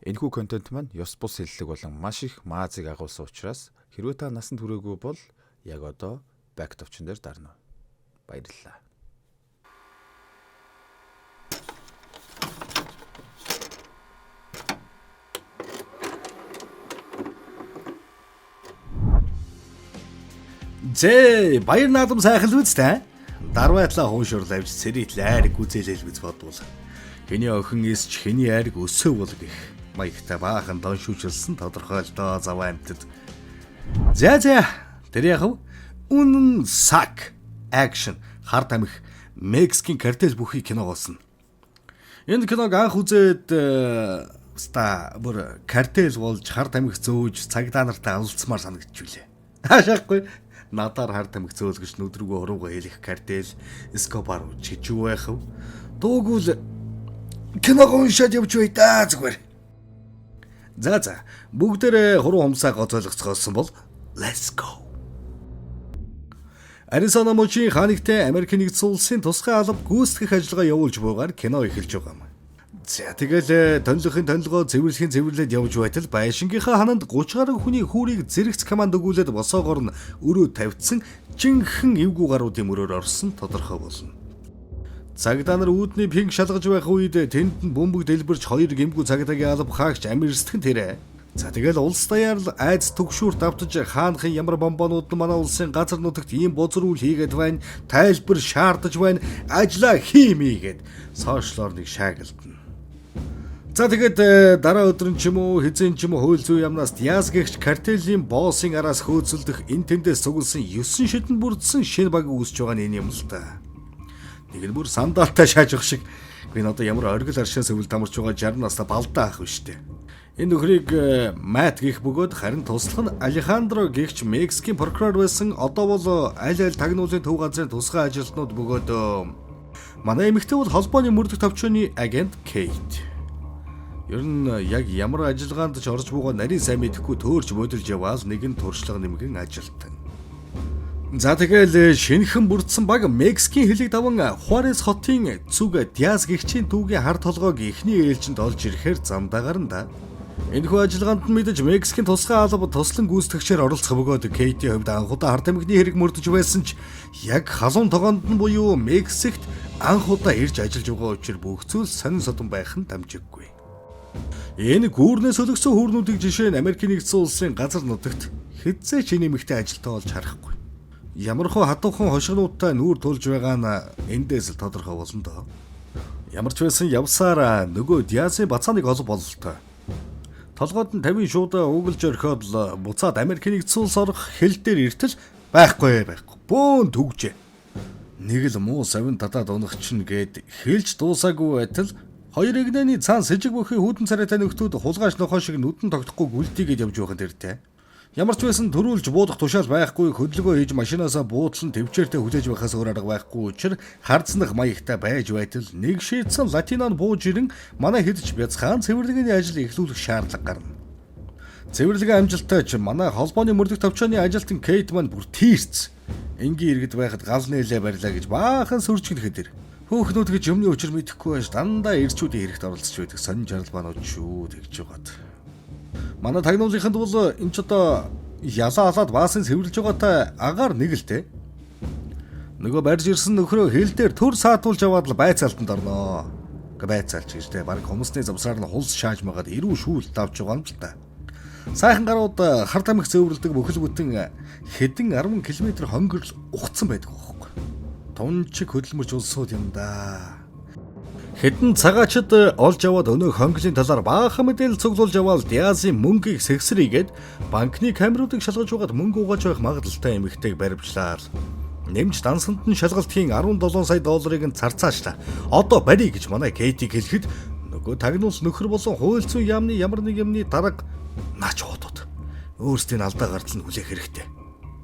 Энэхүү контент маань ёс бус хэллэг болон маш их маазыг агуулсан учраас хэрвээ та насанд хүрээгүй бол яг одоо back товчон дээр дарна. Баярлалаа. Зэ баяр наадам сайхан л үзтээ. Дарвайтлаа хуушуурл авч цэрийтэл айрг үзээлэл биз бодвол. Хэний охин эсч хэний айрг өсөө бол гэх маягтай баахан дон шүүчилсэн тодорхой л доо заваа амтд. За тэр яг үнэн сак акшн хар тамхи Мексикийн картел бүхий кино болсон. Энэ киног анх үзээд бүр картел болж хар тамхи зөөж цагдаа нартай алцмаар санагдчихвүлээ. Хаашаахгүй надаар хар тамхи зөөлгөж нүдрүүгөө хуруугаа хэлэх картел Эскобар гэж юу байх вэ? Дуугуул киног уншаад явж бай даа зүгээр. За бүгдээрээ хуруу хумсаа гоцойлгоцгоосон бол let's go. Аризона мужийн ханигтай Америк нэгдсэн улсын тусгай алба гүйцэтгэх ажиллагаа явуулж буйгаар кино эхэлж байгаа юм. За тэгэл тонлохын тонлогоо цэвэрлэхийн цэвэрлээд явж байтал байшингийнхаа хананд 30 гаруй хүний хүүрийг зэрэгц команд өгүүлээд босоогоор нь өрөө тавьдсан жинхэнэ эвгүй гаруудын мөрөөр орсон тодорхой болно. Цагдаа нар үүдний пинг шалгаж байх үед тэнд нь бөмбөг дэлбэрч хоёр гэмгүй цагдаагийн алба хаагч амирсдгэн тэрэ. За тэгэл улс даяар л айц төгшүүр давтаж хаанхын ямар бомбонууд нь манай улсын газар нутагт ийм бозар үйл хийгээд байна, тайлбар шаардаж байна, ажлаа хиймийгээд сошиалор нэг шаагилдана. За тэгээд дараа өдөр нь ч юм уу хэзээ ч юм уу хууль зүйн яамнаас яас гэгч картелийн боссын араас хөөцөлдөх эн тэндээс цугласан 9 шидэн бүрдсэн шинэ баг үүсэж байгаа нь юм л та. Нэг нь бүр сандалтай шаажих шиг. Би одоо ямар оргил аршаас өвөл тамарч байгаа 60 настай балдаа ах вэ штэ. Энэ нөхрийг Мат гэх бөгөөд харин туслах нь Алехандро гэгч Мексикийн прокурор байсан. Одоо бол аль тагнуулын төв газрын тусгай ажилтнууд бөгөөд манай эмэгтэй бол холбооны мөрдөх товчооны агент Кейт. Ер нь яг ямар ажиллагаанд ч орж буугаа нарийн сайн мэдэхгүй төөрч мөдөлж яваал нэгэн туршлага нэмгэн ажилтан. За тэгэл шинэхэн бүрдсэн баг Мексикийн хэлэг даван Хуарес хотын зүг Диас гэгчийн түүгийн хар толгойг эхний ээлжинд олж ирэхээр замдаа гарна да. Энэхүү ажиллагаанд нь мэдээж Мексикийн тусгай алба туслан гүйцэтгэгчээр оролцох бөгөөд Кейтийн хувьд анхудаа хар тамхины хэрэг мөрдөж байсан ч яг халуун тогоонд нь буюу Мексикт анхудаа ирж ажиллаж байгаа учраас бүх зүйл сонин содон байх нь дамжиггүй. Энэ гүүрнээс өлгсөн хүүрнүүдийг жишээ нь Америк нэгдсэн улсын газар нутагт хэзээ ч нэмэгтэй ажилтаа олж харахгүй. Ямархуу хатуухан хошигнуудтай нүүр тулж байгаа нь эндээс л тодорхой болно доо. Ямар ч байсан явсаар нөгөө Диасын бацааныг олж бололтой. Толгойд нь 50 шууд угалж орхиод л буцаад Америк нэгдсэн улс орох хэл дээр иртэл байхгүй. Бөөн төгжээ. Нэг л муу савин татаад унах чинь гээд хэлж дуусаагүй байтал хоёр игнэний цаан сэжиг бүхий хүүдэн царайтай нөхдүүд хулгайч нохоо шиг нүдэн тогтохгүй гүлтийгээд явж байхад иртээ. Ямар ч байсан төрүүлж буудах тушаал байхгүй хөдөлгөөн хийж машинаасаа буудлан төвчээртэй хүлээж байхаас өөр арга байхгүй учраас хардснах маягтай байж байтал нэг шийдсэн латинон бууж ирэн манай хэдж бяцхан цэвэрлэгийн ажил эхлүүлэх шаардлага гарна. Цэвэрлэгийн амжилттай ч манай холбооны мөрдөх товчооны ажилтан Кейт маань бүр тийрц. Энгийн иргэд байхад гал нээлээ барьлаа гэж баахан сүрчгэнэхэд хөөхнүүд гэж юмны учир мэдэхгүй байж дандаа ирчүүдийн хэрэгт оролцож байдаг сонин жаргал банууд шүү тэгж байгаад. Манай тагнуулынханд бол энэ ч одоо ялаа алаад баасын цэвэрлж байгаатай агаар нэг л те. Нөгөө барьж ирсэн нөхрөө хил дээр төр саатуулж аваад л байцаалтанд орноо. Байцаалч гэж те баг хүмүүсний замсраар нь хулс шааж магаад эрүү шүүлт авч байгаа юм л та. Сайхан гарууд хар тамхи цэвэрлдэг бүхэл бүтэн хэдэн 10 км хонгорл ухцсан байдаг байхгүй. Тунчиг хөдөлмөрч улсууд юм да. Хэдэн цагаачд олж аваад өнөө хонглын талаар баахан мэдээлэл цуглуулж аваад Диасын мөнгийг сэгсрийгээд банкны камеруудыг шалгаж угаад мөнгө угааж байх магадлалтай эмэгтэйг баривчлаа. Нэмж дансанд нь шалгалтын 17 сая долларыг нь царцаачлаа. Одоо барий гэж манай Кейтиг хэлэхэд нөгөө тагнуул нөхөр болон хууль зүйн яамны ямар нэг юмны дараг наач хоодод өөрсдийн алдаа гартал нь хүлээх хэрэгтэй.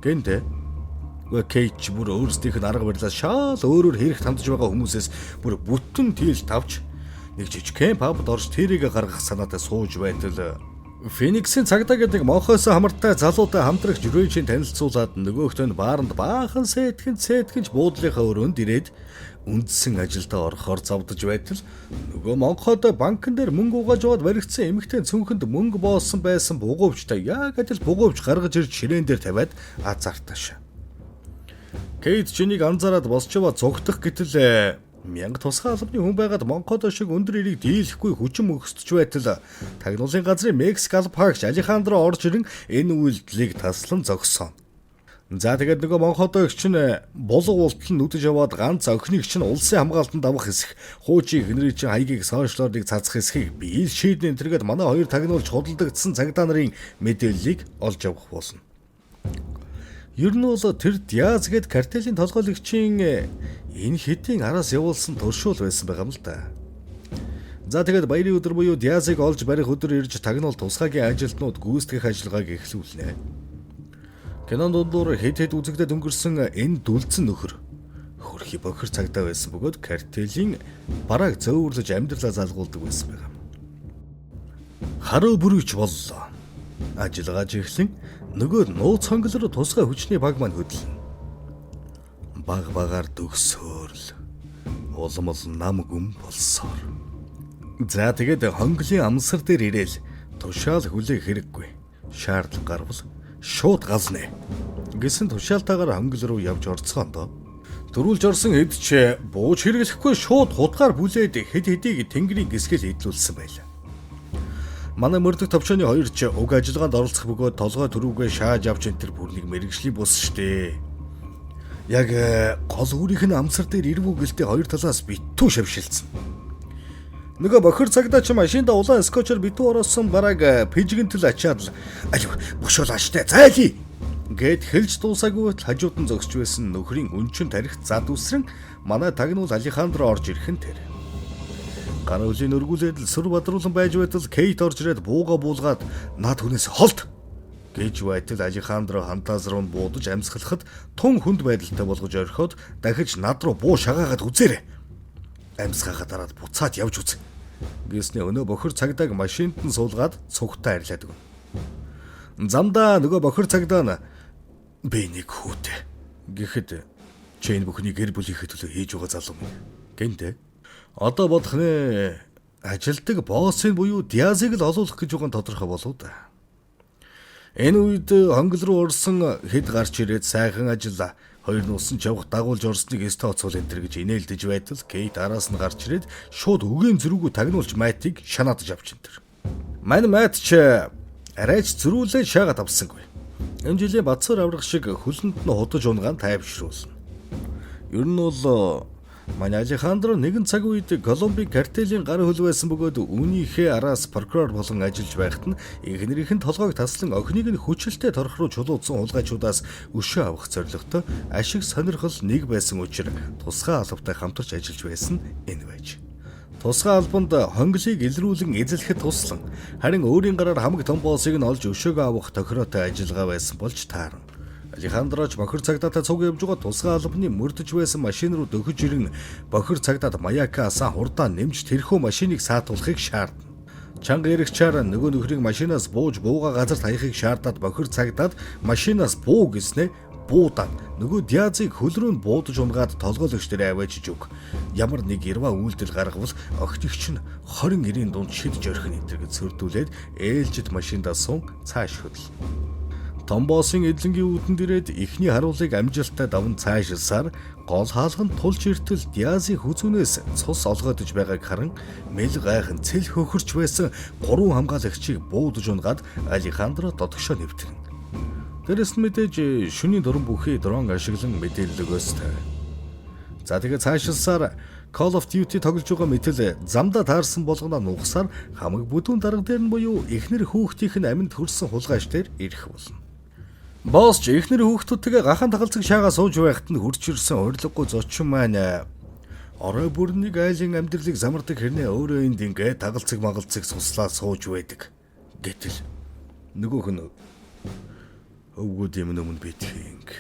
Гэнтэ Кейт бүр өөрсдийнх нь арга барилаас шал өөрөөр хэрэгт хандж байгаа хүмүүсээс бүр бүтэн тийл тавч нэг жижигхэн пабд орж тэрийг гаргах санаатай сууж байтал Фениксийн цагдаа гэдэг мохоос хамартай залуутай хамтрагч Рейчийн танилцуулаад нөгөөхтөө бааранд баахан сэтгэнч буудлынхаа өрөөнд ирээд үндсэн ажилдаа орохоор завдаж байтал нөгөө монхоод банкн дээр мөнгө угааж аваад баригдсан эмэгтэй цүнхэнд мөнгө боосон байсан бугуйчтай яг адил бугуйч гаргаж ирж ширээн дээр тавиад азартааш. Кейт чинийг анзаараад босчоо зогтох гэтэл мянга тусгай албаны хүн байгаад монхоод шиг өндөр эрийг дийлэхгүй хүчин мөхсдөж байтал тагнуулын газрын Мексик албаагч Алехандро орж ирэн энэ үйлдэлийг таслан зогсооно. За тэгээд нөгөө монходогч чинь булга ултал нүдэж яваад ганц охиныг чинь улсын хамгаалтанд авах хэсэг, хуучийн гэнэрийн чинь хаягийг сошиалорыг цацах хэсгийг биел шийдэн тэргээд манай хоёр тагнуулж худалдагдсан цагдаа нарын мэдээллийг олж авах болно. Ер нь бол тэр Диаз гээд картелийн толгойлогчийн энэ хэдийн араас явуулсан туршуул байсан байгаа юм л да. За тэгээд баярын өдөр буюу Диазыг олж барих өдөр ирж тагнуул тусгайгийн ажилтнууд гүйцэтгэх ажиллагааг эхлүүлнэ. Кинонд дундуур хэд үзэгдээд өнгөрсөн энэ дүлцэн нөхөр хөрхи бохир цагдаа байсан бөгөөд картелийн барааг зөөвөрлөж амьдралаа залгуулдаг байсан байна. Харуу бүрүүч боллоо. Ажиллагааж эхлэн нөгөө нууц хонгол руу тусгай хүчний баг маань хөдлөн. Баг багаар дөгсөөрл. Улмал нам гүм болсоор. За тэгээд хонголын амсар дээр ирээл тушаал хүлээх хэрэггүй. Шаардлага гарвал шууд галнэ гэсэн тушаалтаагаар хонгол руу явж орцгоондоо дөрүүлж орсон хэд ч бууж хэрэглэхгүй шууд хутгаар бүлээд хэд хэдийг тэнгэрийн гисгэл идэлүүлсэн байлаа. Манай мөрдөх товчооны хоёр ч уг ажиллагаанд оролцох бөгөөд толгой төрүүгээ шааж авч энэ төр бүрнийг мэрэгжлийн бус штэ. Яг гол үрийнх нь амсар дээр ирвүү гэлтэй хоёр талаас битүү шавшилсан. Нөгөө бохир цагдаа ч машинда улаан скотчер битүү оросон бараг пижигэнтэл ачаад алив бушуулаа штэ зайлий гэд хэлж дуусаагүй хажууд нь зогсч байсан нөхрийн өнчин тарихт зад үсрэн манай тагнуул Алехандро орж ирэх нь тэр. Гар хөлийн өргүүлээд сүр бадруулан байж байтал Кейт орж ирээд бууга буулгаад над хүнээс холт гэж байтал Алехандро хантаас руу буудаж амьсгалахад тун хүнд байдалтай болгож орхиод дахиж над руу буу шагаагаад үзээрэй. Амьсгаагаа дараад буцаад явж үз. Гэснээ өнөө бохир цагдааг машинд нь суулгаад цугтаа арилаад өгнө. Замдаа нөгөө бохир цагдаа нь би нэг хүүтэй гэхэд чи энэ бүхний гэр бүлийнхээ төлөө хийж байгаа залуу минь гэнтэй. Одоо бодох нэ ажилтг боссын буюу Диазыг л олуулах гэж байгаа нь тодорхой болов да. Энэ үед хонгол руу орсон хэд гарч ирээд сайхан ажиллаа. Хоёр нуусан ч явах дагуулж орсныг стооцвол энэ төр гэж инээлдэж байтал Кейт араас нь гарч ирээд шууд өгийн зөрүүгөө тагнуулж Майтыг шанаадж авчин тэр. Мань Майт ч арайч зөрүүлээ шаагаад авсангүй. Энэ жилийн бацар аврах шиг хөлөнд нь худаж унгаан тайвшруулна. Ер нь бол манай Алехандро нэгэн цаг үед Колумбийн картелийн гар хөл байсан бөгөөд үүнийхээ араас прокурор болон ажиллаж байхад нь эхнэрийнх нь толгойг таслан охиныг нь хүчилтэй торох руу чулуудсан хулгайчудаас өшөө авах зорилготой ашиг сонирхол нэг байсан учраас тусгай албатай хамтарч ажиллаж байсан энэ байж. Тусгай албанд хонглыг илрүүлэн эзлэхэд туслан харин өөрийн гараар хамаг том боосыг нь олж өшөөгөө авах тохироотой ажиллагаа байсан болж таарна. Алехандроч бохир цагдаатай цуг явж байгаа тусгай албаны мөрдөж байсан машин руу дөхөж ирэн бохир цагдаад маякаас хурдаа нэмж тэрхүү машиныг саатуулахыг шаардна. Чанга эрэгчээр нөгөө нөхрийг машинаас бууж бууга газарт хаяхыг шаардаад бохир цагдаад машинаас буу гэснээ буудаад нөгөө Диазыг хөл рүү буудаж унгаад толгойлогч дээр аваачиж өг. Ямар нэг ярва үйлдэл гаргавал охтигч нь 20 90-ийн дунд шидж орхин энтергэд сөрдүүлээд ээлжид машиндаа сун цааш хөдлө. Том боссын эдлэнгийн үүдэнд ирээд ихний харуулыг амжилттай даван цаашилсаар гол хаалганд тулж иртэл Диазын хүзүүнээс цус олгоодж байгааг харан мэл гайхан цэл хөхөрч байсан 3 хамгаалагчийг буудаж унгаад Алехандро дотгошоо нэвтэрнэ. Дээрээс нь мэдээж шөнийн дөрөн бүхий дрон ашиглан мэдээлэл өгөөс тавь. За тэгээд цаашилсаар Call of Duty тоглож байгаа мэтэл замдаа таарсан болгоно нугасаар хамаг бүдүүн дарга дээр нь буюу эхнэр хүүхдийнх нь аминд хүрсэн хулгайч дээр ирэх болно. Босс ч эхнэр хүүхдүүдтэйгээ гахаан тагалцаг шаагаа сууж байхад нь хурж ирсэн урилгагүй зочин маань орой бүрнийг айлын амьдралыг замардаг хэрнээ өөрөө энд ингээ тагалцаг магалцаг суслаа сууж байдаг. Гэтэл нөгөөх нь өвгүүд юм өмнө битхинг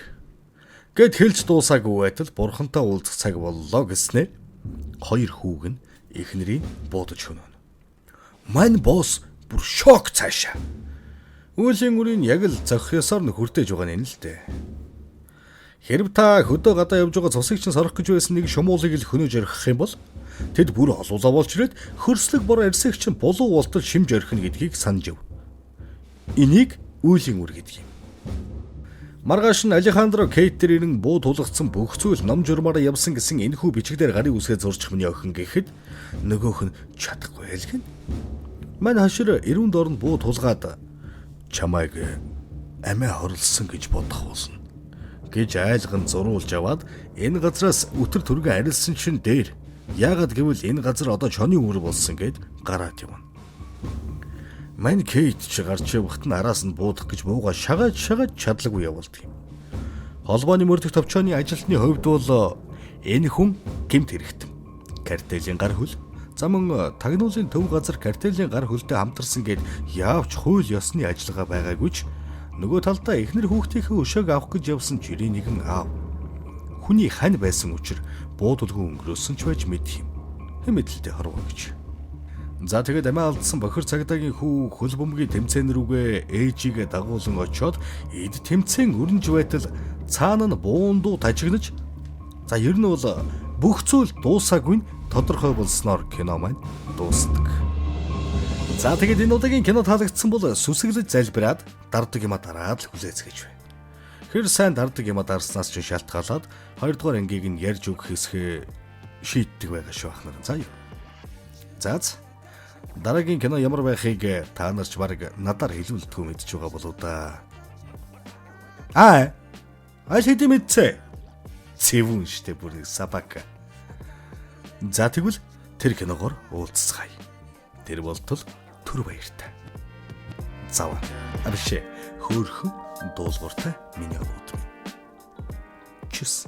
гэд хэлж дуусаагүй байтал бурхантай уулзах цаг боллоо гэснээ хоёр хүүг нь эхнэрийг буудаж хөнөөнө. Мань босс бүр шок цаашаа. Үүлийн үрийн яг л зохиосоор нь хүртэж байгаа нь л дээ. Хэрв та хөдөө гадаа явж байгаа цусыг чинь сорох гэж байсан нэг шумуулыг л хөнөөж орхих юм бол тэд бүр олуулаа болж ирээд хөрслөг бор арьсыг чинь булуу уултал шимж орхино гэдгийг санаж өв. Энийг үйлийн үр гэдэг юм. Маргааш нь Алехандро Кейтер ирэн буу тулгцсан бүх зүйл ном журмаараа явсан гэсэн энэхүү бичигдэр гарын үсгээ зурчих миний охин гэхэд нөгөөх нь чадахгүй ялгэн. Мань хашир эрүүн дорн буу тулгаад чамайг амиа хорлсон гэж бодох болно гэж айлган зуруулж аваад энэ газраас өтөр түргэн арилсан чинь дээр яагаад гэвэл энэ газар одоо чоны үр болсон гэд гараад явна. Мань Кейт ч гарч явахт нь араас нь буудах гэж мууга шагаад чадлагүй явуулдаг юм. Холбооны мөрдөх товчооны ажилтны хувьд бол энэ хүн гэмт хэрэгтэн. Картелийн гар хөл замун тагнуулын төв газар картелийн гар хөлтэй хамтарсан гэд яавч хууль ёсны ажиллагаа байгаагүй ч нөгөө талдаа эхнэр хүүхдийнхээ өшөөг авах гэж явсан жирийн нэгэн аав. Хүний хань байсан учраас буудалгүй өнгөрөөсөн ч байж мэдх юм. Хэмэдэлтэй хорвоо гэж. За тэгээд амиа алдсан бохир цагдаагийн хүү хөл бөмбөгийн тэмцээн рүүгээ ээжигээ дагуулan очоод эд тэмцээн өрнж байтал цаана нь буундуу тажигнаж за ер нь бол бүх зүйл дуусаагүй нь тодорхой болсноор кино маань дуусдаг. За тэгээд энэ удаагийн кино таалагдсан бол сүсэглэж залбираад дардаг юма дараад л хүлээцгээж бай. Хэр сайн дардаг юма дарснаас ч шалтгаалаад 2 дугаар ангийг нь ярьж өгөх хэсгээ шийддэг байгаа шүү ахнаар. За юу. За дараагийн кино ямар байхыг та нарч баг надаар хэлүүлдэггүй мэдж байгаа болоо да. Хэдий мэдсэ. Цэвүүн штэ бүр сабака. За тэгвэл тэр киногоор уулзцгаая. Тэр болтол түр баяртай. Зав. Арши хөөрхөн дуулууртай миний өвөд. Чүс.